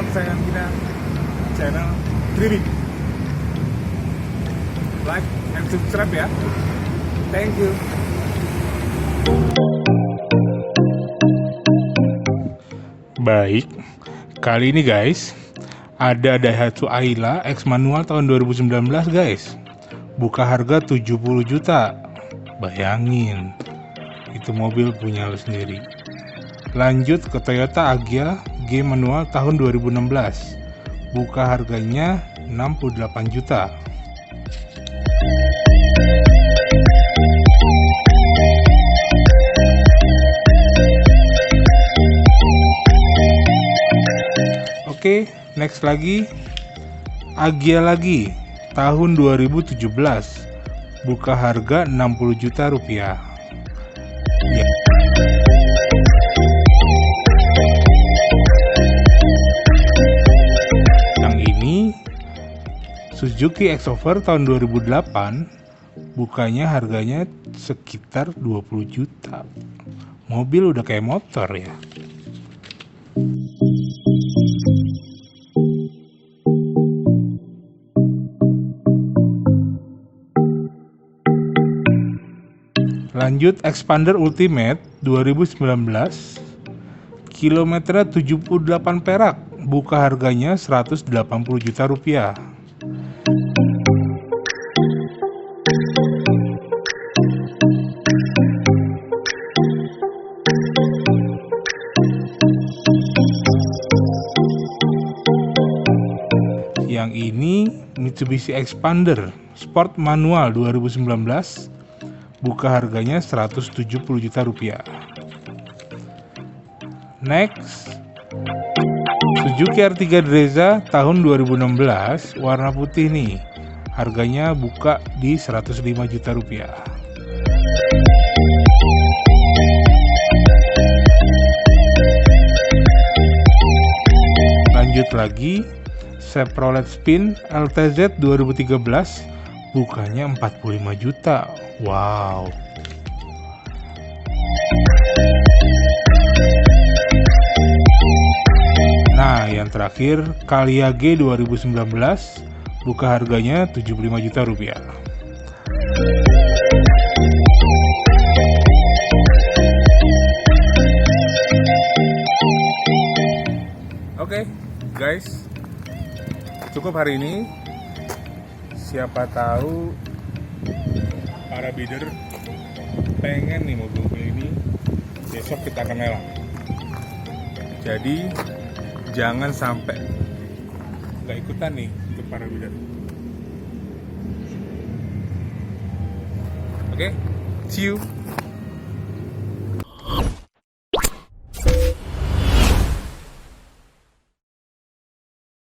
kesayangan kita, channel Driving. Like and subscribe ya. Thank you. Baik, kali ini guys, ada Daihatsu Ayla X manual tahun 2019 guys. Buka harga 70 juta. Bayangin, itu mobil punya lo sendiri. Lanjut ke Toyota Agya G manual tahun 2016. Buka harganya 68 juta. Oke, next lagi Agya lagi tahun 2017. Buka harga 60 juta rupiah. Ya. Yang ini Suzuki X-Over tahun 2008. Bukanya harganya sekitar 20 juta. Mobil udah kayak motor ya. Lanjut Expander Ultimate 2019. Kilometernya 78 perak. Buka harganya 180 juta rupiah. Yang ini Mitsubishi Expander Sport Manual 2019. Buka harganya 170 juta rupiah. Next, Suzuki R3 Drezza tahun 2016, warna putih nih. Harganya buka di 105 juta rupiah. Lanjut lagi, Chevrolet Spin LTZ 2013. Bukanya 45 juta. Wow. Nah, yang terakhir Calya G 2019. Buka harganya 75 juta rupiah. Oke, guys. Cukup hari ini. Siapa tahu para bidder pengen nih mobil ini, besok kita akan lelang. Jadi jangan sampai nggak ikutan nih untuk para bidder. Oke, see you.